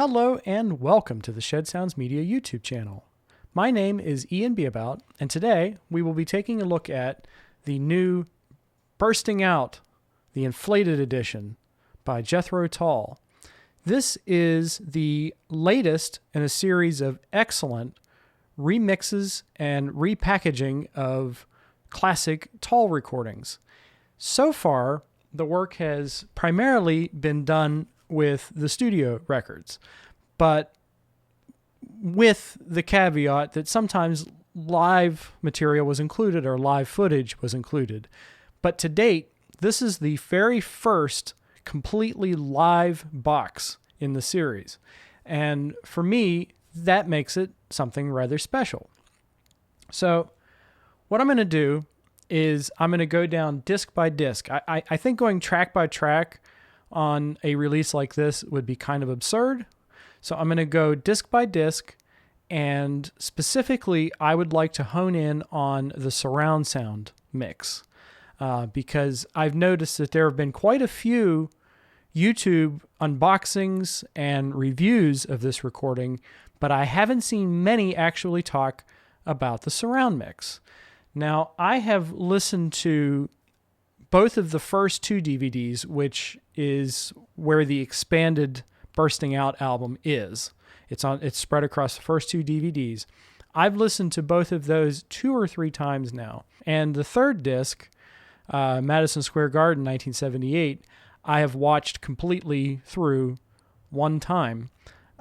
Hello and welcome to the Shed Sounds Media YouTube channel. My name is Ian Beabout, and today we will be taking a look at the new Bursting Out, the Inflated Edition by Jethro Tull. This is the latest in a series of excellent remixes and repackaging of classic Tull recordings. So far, the work has primarily been done with the studio records, but with the caveat that sometimes live material was included or live footage was included. But to date, this is the very first completely live box in the series. And for me, that makes it something rather special. So what I'm going to do is I'm going to go down disc by disc. I think going track by track on a release like this would be kind of absurd. So I'm going to go disc by disc, and specifically I would like to hone in on the surround sound mix because I've noticed that there have been quite a few YouTube unboxings and reviews of this recording, but I haven't seen many actually talk about the surround mix. Now, I have listened to both of the first two DVDs, which is where the expanded Bursting Out album is. It's spread across the first two DVDs. I've listened to both of those 2 or 3 times now. And the third disc, Madison Square Garden, 1978, I have watched completely through one time.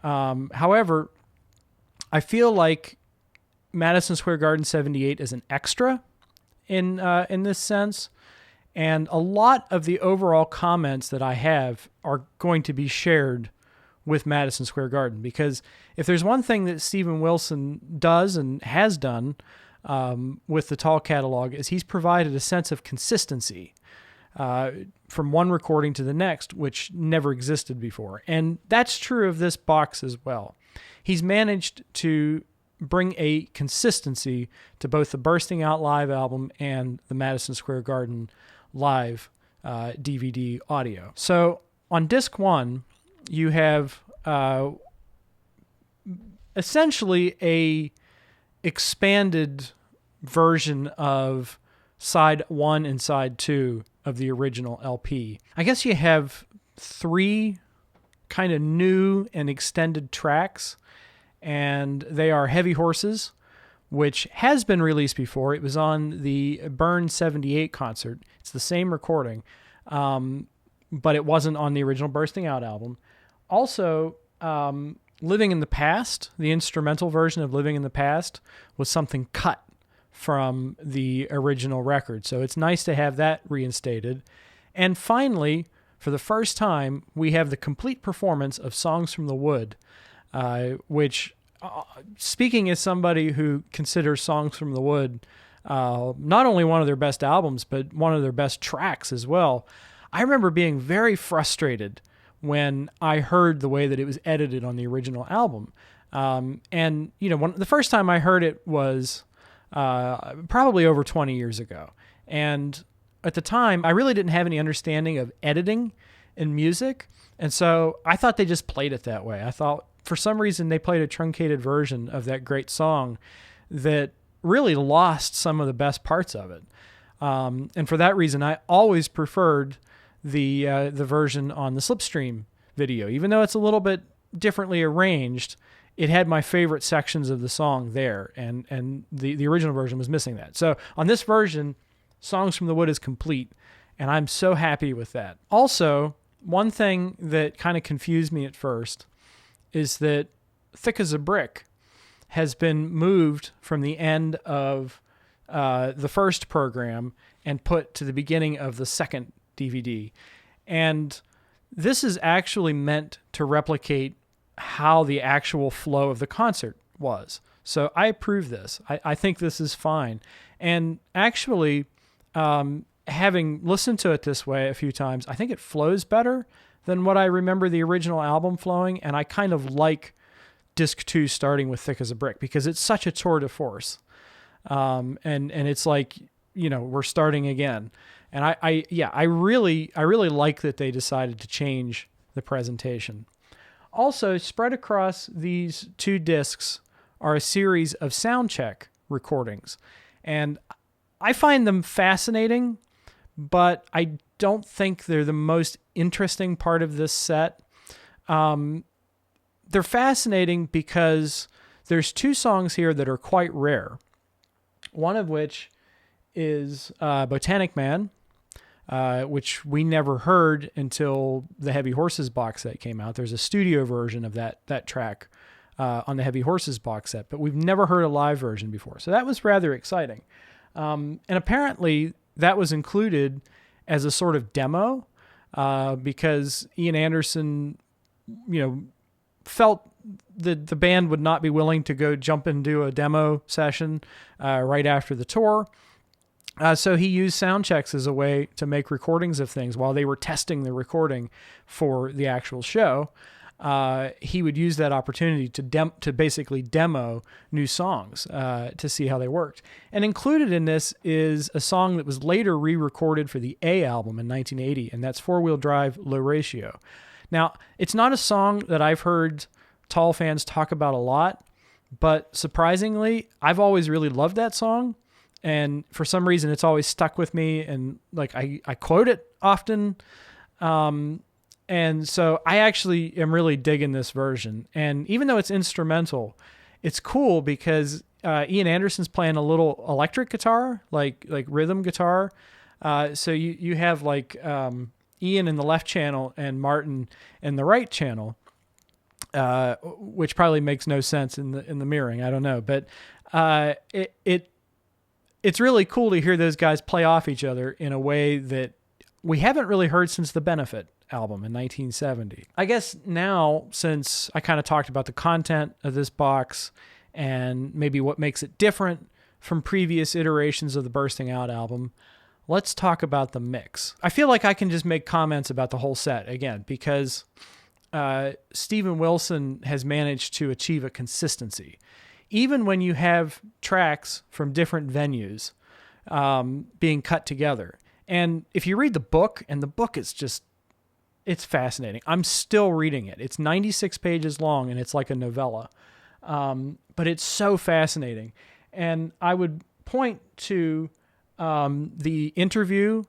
However, I feel like Madison Square Garden 78 is an extra in this sense. And a lot of the overall comments that I have are going to be shared with Madison Square Garden, because if there's one thing that Steven Wilson does and has done with the Tull catalog is he's provided a sense of consistency from one recording to the next, which never existed before. And that's true of this box as well. He's managed to bring a consistency to both the Bursting Out live album and the Madison Square Garden live DVD audio. So on disc 1, you have essentially a expanded version of side 1 and side 2 of the original LP. I guess you have 3 kind of new and extended tracks, and they are Heavy Horses, which has been released before. It was on the Burn 78 concert. It's the same recording, but it wasn't on the original Bursting Out album. Also, Living in the Past, the instrumental version of Living in the Past, was something cut from the original record. So it's nice to have that reinstated. And finally, for the first time, we have the complete performance of Songs from the Wood, which, speaking as somebody who considers Songs from the Wood not only one of their best albums, but one of their best tracks as well, I remember being very frustrated when I heard the way that it was edited on the original album. And, you know, the first time I heard it was probably over 20 years ago. And at the time, I really didn't have any understanding of editing in music. And so I thought they just played it that way. I thought for some reason they played a truncated version of that great song that really lost some of the best parts of it. And for that reason, I always preferred the version on the Slipstream video. Even though it's a little bit differently arranged, it had my favorite sections of the song there, and the original version was missing that. So on this version, Songs from the Wood is complete, and I'm so happy with that. Also, one thing that kind of confused me at first is that Thick as a Brick has been moved from the end of the first program and put to the beginning of the second DVD. And this is actually meant to replicate how the actual flow of the concert was. So I approve this. I think this is fine. And actually, having listened to it this way a few times, I think it flows better than what I remember the original album flowing. And I kind of like disc 2 starting with Thick as a Brick because it's such a tour de force. And it's like, you know, we're starting again. And I really like that they decided to change the presentation. Also, spread across these 2 discs are a series of Soundcheck recordings. And I find them fascinating, but I don't think they're the most interesting part of this set. They're fascinating because there's 2 songs here that are quite rare. One of which is Botanic Man, which we never heard until the Heavy Horses box set came out. There's a studio version of that track on the Heavy Horses box set, but we've never heard a live version before. So that was rather exciting. And apparently that was included as a sort of demo because Ian Anderson, felt that the band would not be willing to go jump and do a demo session right after the tour. So he used sound checks as a way to make recordings of things while they were testing the recording for the actual show. He would use that opportunity to basically demo new songs to see how they worked. And included in this is a song that was later re-recorded for the A album in 1980, and that's Four Wheel Drive Low Ratio. Now, it's not a song that I've heard Tull fans talk about a lot, but surprisingly, I've always really loved that song. And for some reason, it's always stuck with me, and like I quote it often. And so I actually am really digging this version. And even though it's instrumental, it's cool because Ian Anderson's playing a little electric guitar, like rhythm guitar. So you have like Ian in the left channel and Martin in the right channel, which probably makes no sense in the mirroring. I don't know, but it's really cool to hear those guys play off each other in a way that we haven't really heard since the Benefit album in 1970. I guess now, since I kind of talked about the content of this box and maybe what makes it different from previous iterations of the Bursting Out album, let's talk about the mix. I feel like I can just make comments about the whole set again because Steven Wilson has managed to achieve a consistency. Even when you have tracks from different venues being cut together. And if you read the book, and the book is just, it's fascinating. I'm still reading it. It's 96 pages long, and it's like a novella. But it's so fascinating. And I would point to the interview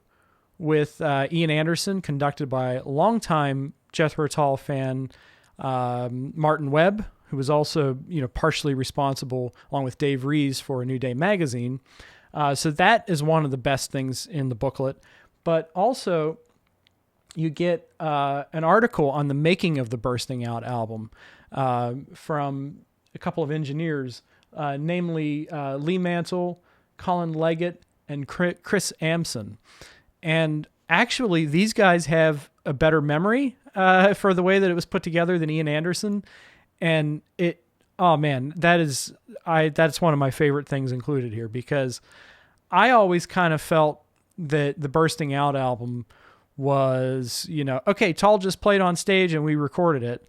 with Ian Anderson, conducted by longtime Jethro Tull fan Martin Webb, who was also, partially responsible, along with Dave Rees, for A New Day magazine. So that is one of the best things in the booklet. But also, you get an article on the making of the Bursting Out album from a couple of engineers, namely Lee Mantle, Colin Leggett, and Chris Amson. And actually, these guys have a better memory for the way that it was put together than Ian Anderson. And that's one of my favorite things included here, because I always kind of felt that the Bursting Out album was, okay, Tull just played on stage and we recorded it,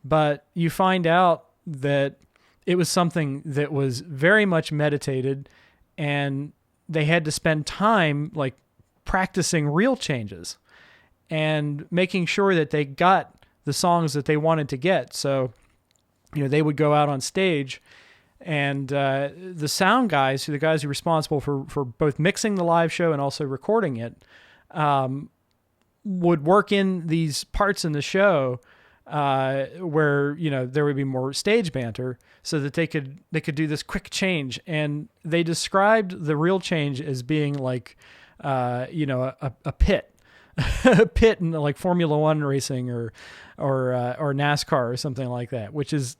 but you find out that it was something that was very much meditated, and they had to spend time like practicing real changes and making sure that they got the songs that they wanted to get. So, they would go out on stage, and the sound guys, the guys who are responsible for both mixing the live show and also recording it, would work in these parts in the show where there would be more stage banter, so that they could do this quick change. And they described the real change as being like a pit. A pit in like Formula One racing or NASCAR or something like that, which is,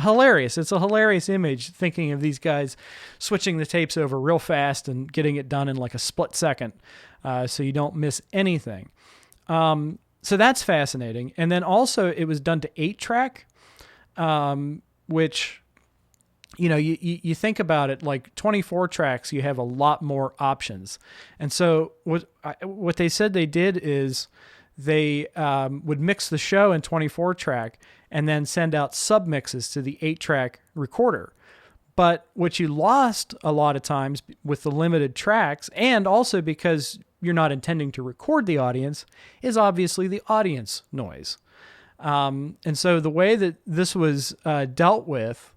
hilarious. It's a hilarious image, thinking of these guys switching the tapes over real fast and getting it done in like a split second, so you don't miss anything. So that's fascinating. And then also it was done to 8-track, which, you think about it, like 24 tracks, you have a lot more options. And so what they said they did is they would mix the show in 24-track and then send out submixes to the 8-track recorder. But what you lost a lot of times with the limited tracks, and also because you're not intending to record the audience, is obviously the audience noise. And so the way that this was dealt with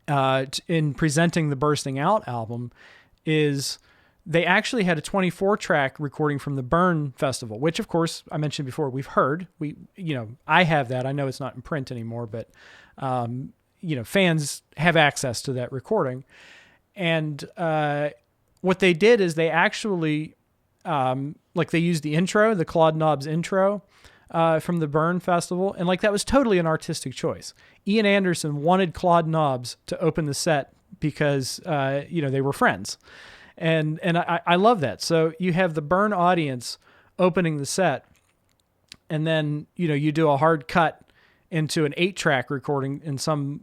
in presenting the Bursting Out album is they actually had a 24-track recording from the Burn Festival, which, of course, I mentioned before, we've heard. I have that. I know it's not in print anymore, but fans have access to that recording. And what they did is they actually, they used the intro, the Claude Knobs intro from the Burn Festival, and that was totally an artistic choice. Ian Anderson wanted Claude Knobs to open the set because they were friends. And I love that. So you have the Burn audience opening the set, and then, you do a hard cut into an 8-track recording in some,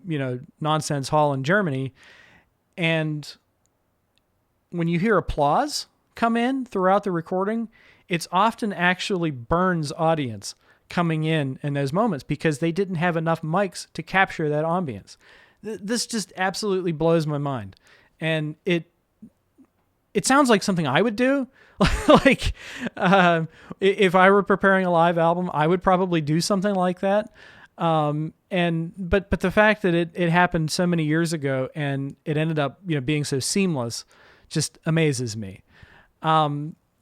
nonsense hall in Germany. And when you hear applause come in throughout the recording, it's often actually Burn's audience coming in those moments because they didn't have enough mics to capture that ambience. This just absolutely blows my mind. And it sounds like something I would do. If I were preparing a live album, I would probably do something like that. But the fact that it happened so many years ago and it ended up, being so seamless just amazes me.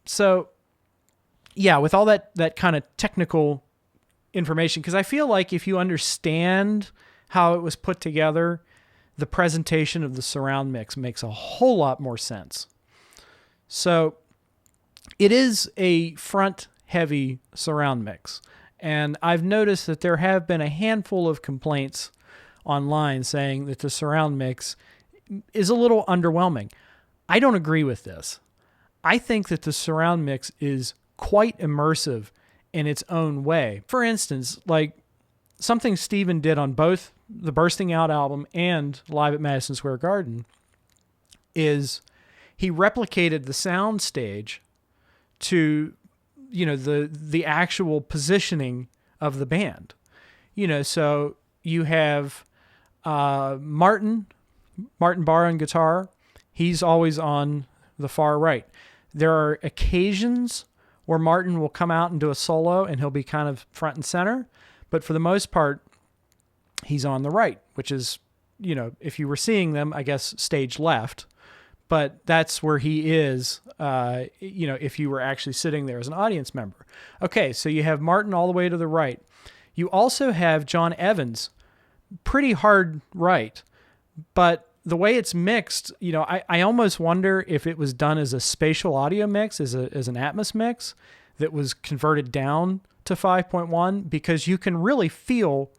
So yeah, with all that kind of technical information, because I feel like if you understand how it was put together, the presentation of the surround mix makes a whole lot more sense. So it is a front-heavy surround mix, and I've noticed that there have been a handful of complaints online saying that the surround mix is a little underwhelming. I don't agree with this. I think that the surround mix is quite immersive in its own way. For instance, something Steven did on both the Bursting Out album and Live at Madison Square Garden is he replicated the sound stage to, the actual positioning of the band. So you have Martin Barr on guitar. He's always on the far right. There are occasions where Martin will come out and do a solo and he'll be kind of front and center. But for the most part, he's on the right, which is, if you were seeing them, I guess stage left. But that's where he is, if you were actually sitting there as an audience member. Okay, so you have Martin all the way to the right. You also have John Evans, pretty hard right. But the way it's mixed, I almost wonder if it was done as a spatial audio mix, as an Atmos mix that was converted down to 5.1, because you can really feel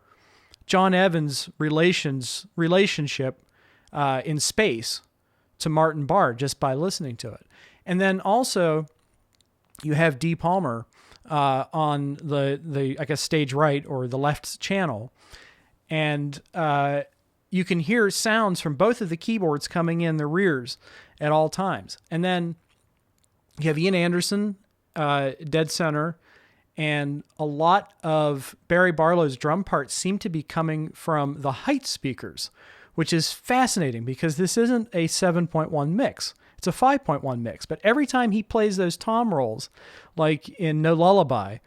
John Evans' relationship in space to Martin Barr just by listening to it. And then also you have Dee Palmer on the I guess stage right or the left channel, and you can hear sounds from both of the keyboards coming in the rears at all times. And then you have Ian Anderson dead center, and a lot of Barry Barlow's drum parts seem to be coming from the height speakers, which is fascinating because this isn't a 7.1 mix. It's a 5.1 mix. But every time he plays those tom rolls, like in No Lullaby,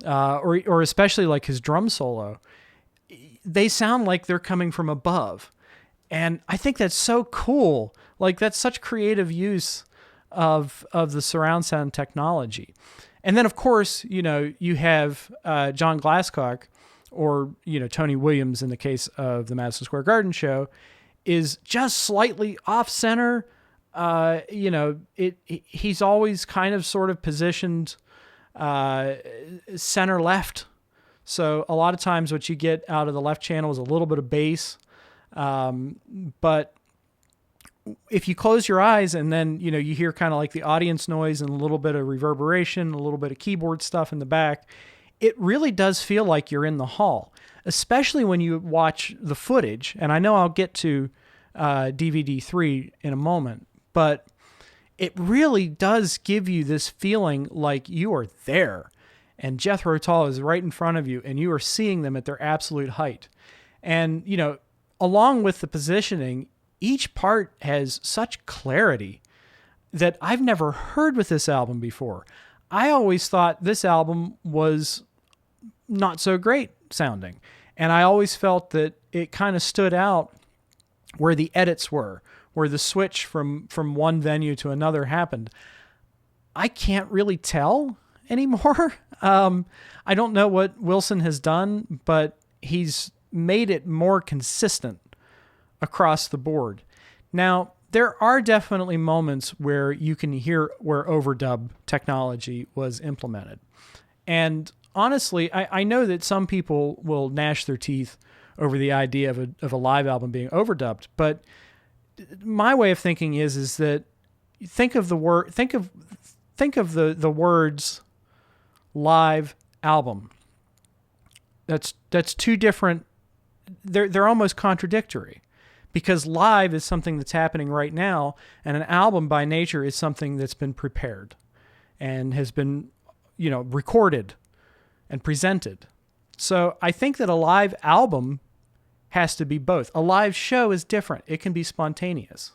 or especially like his drum solo, they sound like they're coming from above. And I think that's so cool. That's such creative use of the surround sound technology. And then, of course, you have John Glasscock, or, Tony Williams in the case of the Madison Square Garden show, is just slightly off center. He's always kind of sort of positioned center left. So a lot of times what you get out of the left channel is a little bit of bass. But if you close your eyes and then, you hear kind of like the audience noise and a little bit of reverberation, a little bit of keyboard stuff in the back, it really does feel like you're in the hall, especially when you watch the footage. And I know I'll get to DVD 3 in a moment, but it really does give you this feeling like you are there and Jethro Tull is right in front of you and you are seeing them at their absolute height. And, along with the positioning, each part has such clarity that I've never heard with this album before. I always thought this album was not so great sounding. And I always felt that it kind of stood out where the edits were, where the switch from one venue to another happened. I can't really tell anymore. I don't know what Wilson has done, but he's made it more consistent across the board. Now, there are definitely moments where you can hear where overdub technology was implemented. And honestly, I know that some people will gnash their teeth over the idea of a live album being overdubbed, but my way of thinking is that think of the words live album. That's two different. They're almost contradictory, because live is something that's happening right now, and an album by nature is something that's been prepared and has been, recorded and presented. So I think that a live album has to be both. A live show is different. It can be spontaneous.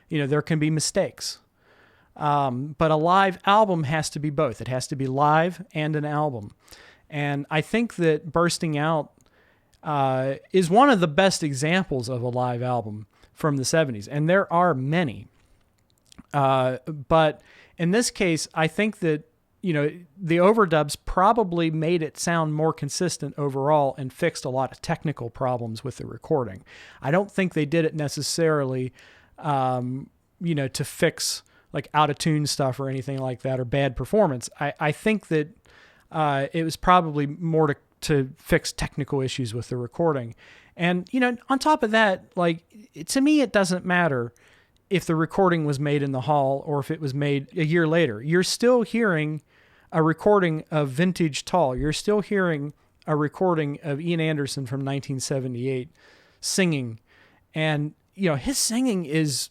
There can be mistakes. But a live album has to be both. It has to be live and an album. And I think that Bursting Out is one of the best examples of a live album from the 70s. And there are many. But in this case, I think that, the overdubs probably made it sound more consistent overall and fixed a lot of technical problems with the recording. I don't think they did it necessarily, to fix like out-of-tune stuff or anything like that, or bad performance. I think that it was probably more to fix technical issues with the recording. And, on top of that, to me, it doesn't matter if the recording was made in the hall or if it was made a year later. You're still hearing a recording of vintage Tull. You're still hearing a recording of Ian Anderson from 1978 singing. And, his singing is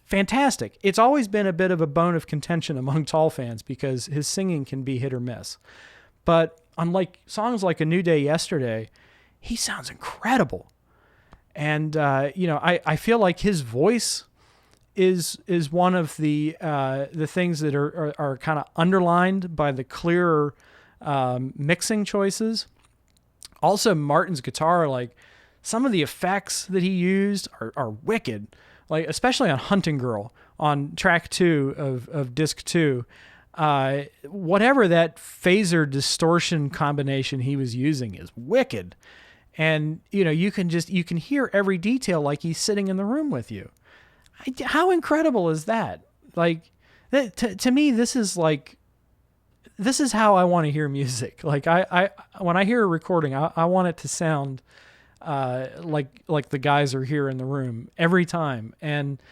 fantastic. It's always been a bit of a bone of contention among Tull fans because his singing can be hit or miss. But unlike songs like A New Day Yesterday, he sounds incredible. And, I feel like his voice is one of the things that are kind of underlined by the clearer mixing choices. Also, Martin's guitar, some of the effects that he used are wicked. Especially on Hunting Girl on track 2 of disc 2, whatever that phaser distortion combination he was using is wicked. And, you can hear every detail like he's sitting in the room with you. How incredible is that? To me, this is how I want to hear music. I when I hear a recording, I want it to sound like the guys are here in the room every time. And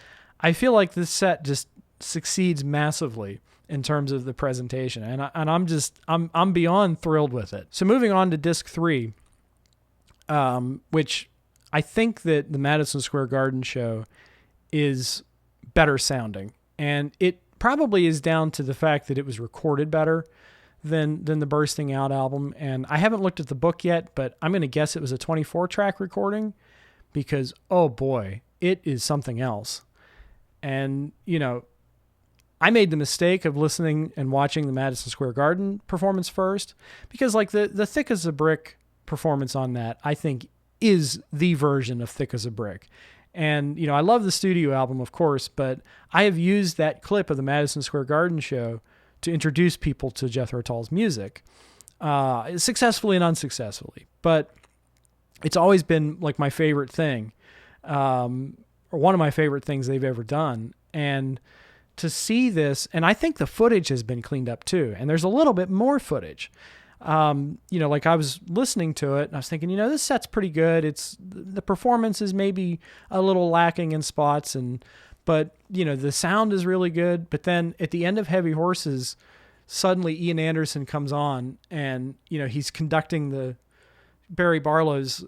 I feel like this set just succeeds massively in terms of the presentation. And I'm beyond thrilled with it. So moving on to disc 3, which I think that the Madison Square Garden show is better sounding. And it probably is down to the fact that it was recorded better than the Bursting Out album. And I haven't looked at the book yet, but I'm going to guess it was a 24-track recording because, oh boy, it is something else. And, I made the mistake of listening and watching the Madison Square Garden performance first because the Thick as a Brick performance on that, I think, is the version of Thick as a Brick. And, I love the studio album, of course, but I have used that clip of the Madison Square Garden show to introduce people to Jethro Tull's music, successfully and unsuccessfully. But it's always been my favorite thing, or one of my favorite things they've ever done. And to see this, and I think the footage has been cleaned up too. And there's a little bit more footage. I was listening to it and I was thinking, this set's pretty good. The performance is maybe a little lacking in spots, but the sound is really good. But then at the end of Heavy Horses, suddenly Ian Anderson comes on and, he's conducting the Barry Barlow's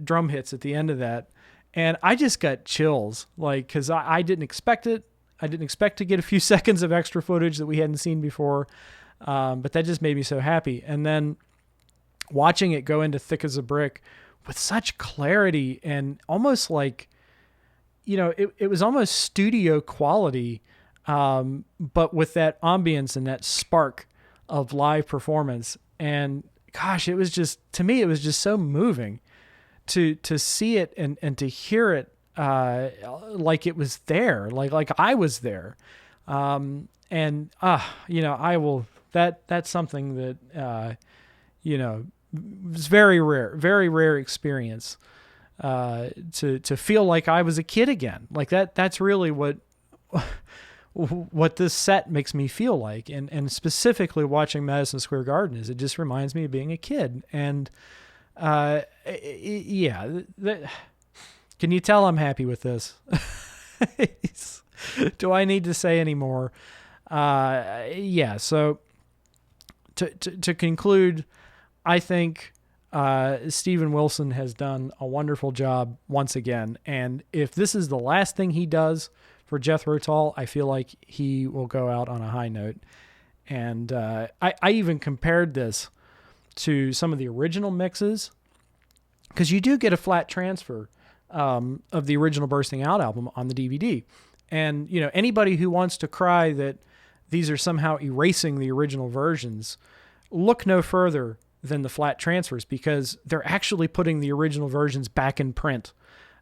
drum hits at the end of that. And I just got chills, cause I didn't expect it. I didn't expect to get a few seconds of extra footage that we hadn't seen before. But that just made me so happy. And then watching it go into Thick as a Brick with such clarity and almost it was almost studio quality, but with that ambience and that spark of live performance. And gosh, it was just, to me, it was just so moving to see it and to hear it like it was there, like I was there. I will, that's something that, it's very rare experience, to feel like I was a kid again. Like that's really what this set makes me feel like. And specifically watching Madison Square Garden it just reminds me of being a kid. And, can you tell I'm happy with this? Do I need to say any more? So to conclude, I think Steven Wilson has done a wonderful job once again. And if this is the last thing he does for Jethro Tull, I feel like he will go out on a high note. And I even compared this to some of the original mixes, because you do get a flat transfer of the original Bursting Out album on the DVD. And, anybody who wants to cry that these are somehow erasing the original versions, look no further than the flat transfers, because they're actually putting the original versions back in print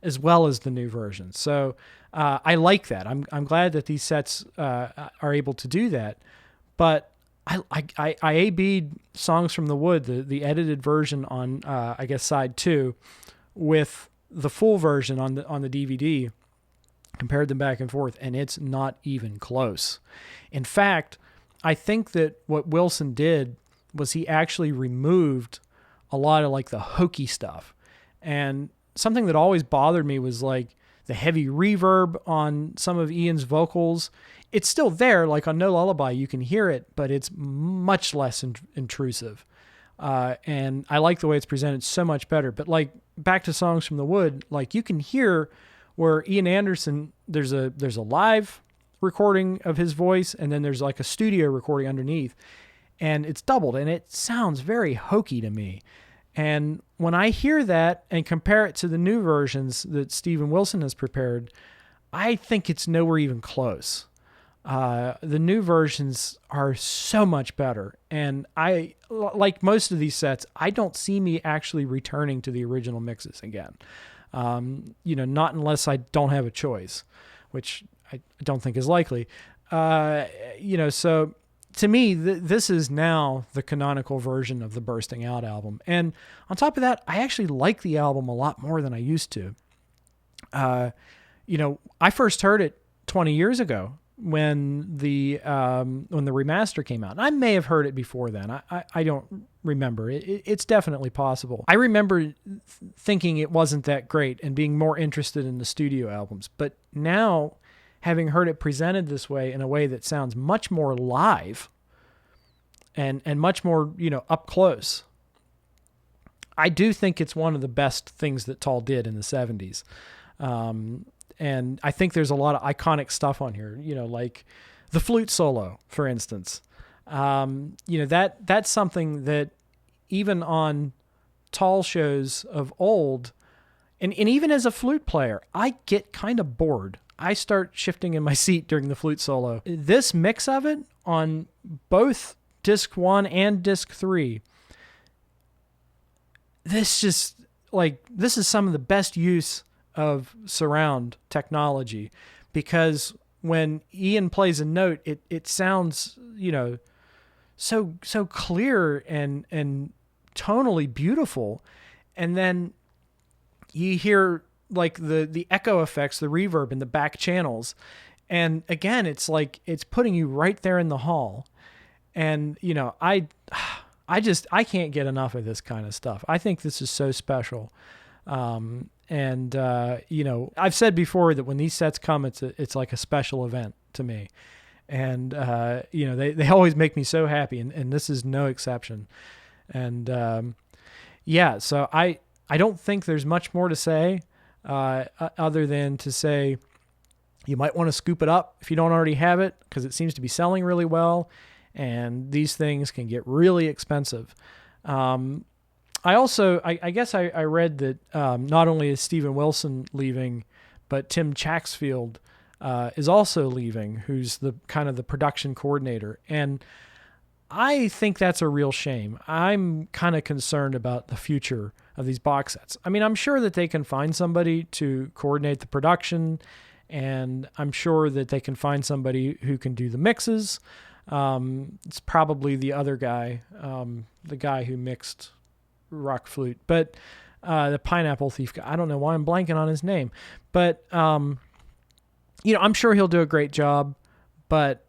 as well as the new versions. So I like that. I'm glad that these sets are able to do that. But I A-B'd Songs from the Wood, the edited version on I guess side 2, with the full version on the DVD, compared them back and forth, and it's not even close. In fact, I think that what Wilson did was he actually removed a lot of like the hokey stuff. And something that always bothered me was like the heavy reverb on some of Ian's vocals. It's still there, like on No Lullaby, you can hear it, but it's much less intrusive. And I like the way it's presented so much better. But like back to Songs from the Wood, like you can hear where Ian Anderson, there's a live recording of his voice, and then there's like a studio recording underneath, and it's doubled, and it sounds very hokey to me. And when I hear that and compare it to the new versions that Steven Wilson has prepared, I think it's nowhere even close. The new versions are so much better. And I, like most of these sets, I don't see me actually returning to the original mixes again. Not unless I don't have a choice, which I don't think is likely. So to me, this is now the canonical version of the Bursting Out album. And on top of that, I actually like the album a lot more than I used to. I first heard it 20 years ago when the remaster came out. And I may have heard it before then. I don't remember. It's definitely possible. I remember thinking it wasn't that great and being more interested in the studio albums. But now, having heard it presented this way, in a way that sounds much more live and much more, up close, I do think it's one of the best things that Tull did in the 70s. And I think there's a lot of iconic stuff on here, like the flute solo, for instance. That's something that even on Tull shows of old, and even as a flute player, I get kind of bored. I start shifting in my seat during the flute solo. This mix of it on both disc 1 and disc 3, this is some of the best use of surround technology, because when Ian plays a note, it sounds, so clear and tonally beautiful. And then you hear like the echo effects, the reverb in the back channels. And again, it's like, it's putting you right there in the hall. And, I can't get enough of this kind of stuff. I think this is so special. I've said before that when these sets come, it's like a special event to me. And, they always make me so happy, and this is no exception. And, so I don't think there's much more to say, other than to say you might want to scoop it up if you don't already have it, because it seems to be selling really well, and these things can get really expensive. I also, I guess I read that not only is Steven Wilson leaving, but Tim Chaxfield is also leaving, who's the kind of the production coordinator. And I think that's a real shame. I'm kind of concerned about the future of these box sets. I mean, I'm sure that they can find somebody to coordinate the production, and I'm sure that they can find somebody who can do the mixes. It's probably the other guy, the guy who mixed Rock Flute, but the Pineapple Thief guy. I don't know why I'm blanking on his name, but I'm sure he'll do a great job. But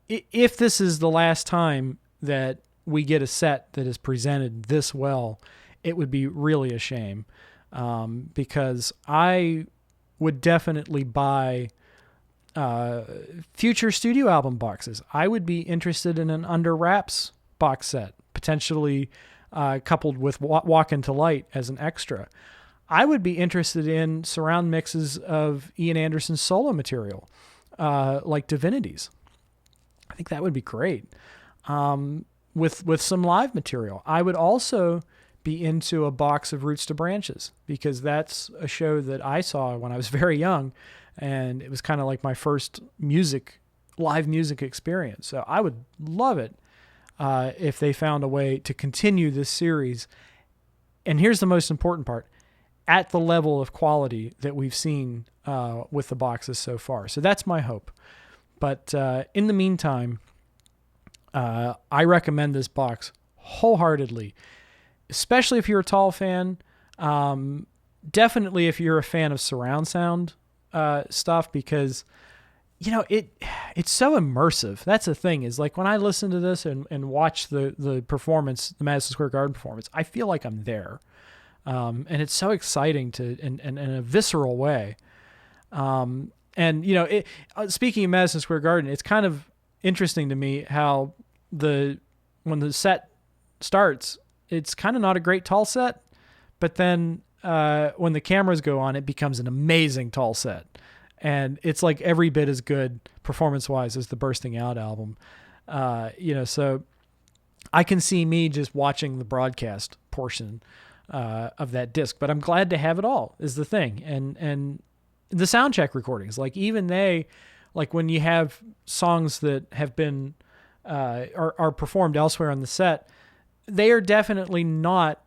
if this is the last time that we get a set that is presented this well, it would be really a shame, because I would definitely buy future studio album boxes. I would be interested in an Under Wraps box set, potentially coupled with Walk Into Light as an extra. I would be interested in surround mixes of Ian Anderson's solo material, like Divinities. I think that would be great. With some live material. I would also be into a box of Roots to Branches, because that's a show that I saw when I was very young, and it was kind of like my first live music experience. So I would love it if they found a way to continue this series. And here's the most important part: at the level of quality that we've seen with the boxes so far. So that's my hope. But in the meantime, I recommend this box wholeheartedly, especially if you're a Tull fan. Definitely if you're a fan of surround sound stuff, because it's so immersive. That's the thing, is like when I listen to this and watch the performance, the Madison Square Garden performance, I feel like I'm there. And it's so exciting in a visceral way. Speaking of Madison Square Garden, it's kind of interesting to me how when the set starts, it's kind of not a great Tull set, but then when the cameras go on, it becomes an amazing Tull set. And it's like every bit as good performance-wise as the Bursting Out album. So I can see me just watching the broadcast portion of that disc, but I'm glad to have it all, is the thing. And the Soundcheck recordings, like even they, like when you have songs that have been are performed elsewhere on the set, they are definitely not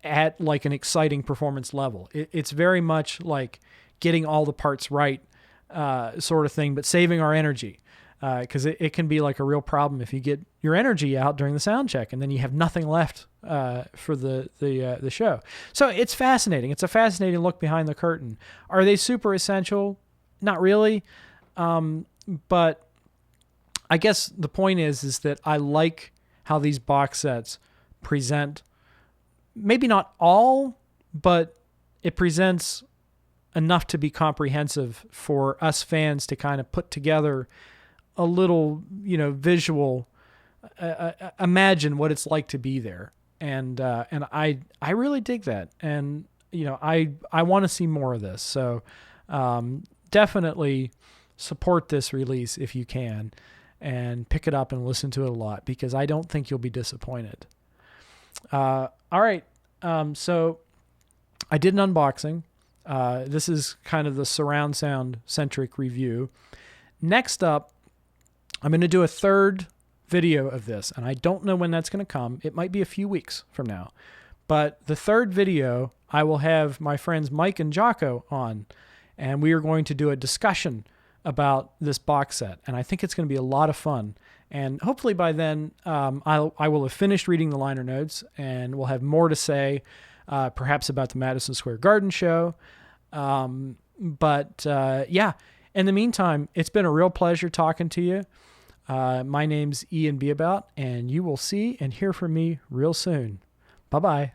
at like an exciting performance level. It's very much like getting all the parts right, sort of thing, but saving our energy, because it can be like a real problem if you get your energy out during the sound check and then you have nothing left for the show. So it's fascinating. It's a fascinating look behind the curtain. Are they super essential? Not really, but I guess the point is that I like how these box sets present, maybe not all, but it presents enough to be comprehensive for us fans to kind of put together a little, visual, imagine what it's like to be there. And I really dig that. And, I want to see more of this. So, definitely support this release if you can, and pick it up and listen to it a lot, because I don't think you'll be disappointed. All right. So I did an unboxing. This is kind of the surround sound centric review. Next up, I'm going to do a third video of this, and I don't know when that's going to come. It might be a few weeks from now. But the third video, I will have my friends Mike and Jocko on, and we are going to do a discussion about this box set, and I think it's going to be a lot of fun. And hopefully by then, I will have finished reading the liner notes, and we'll have more to say, perhaps about the Madison Square Garden show. But in the meantime, it's been a real pleasure talking to you. My name's Ian Beabout, and you will see and hear from me real soon. Bye-bye.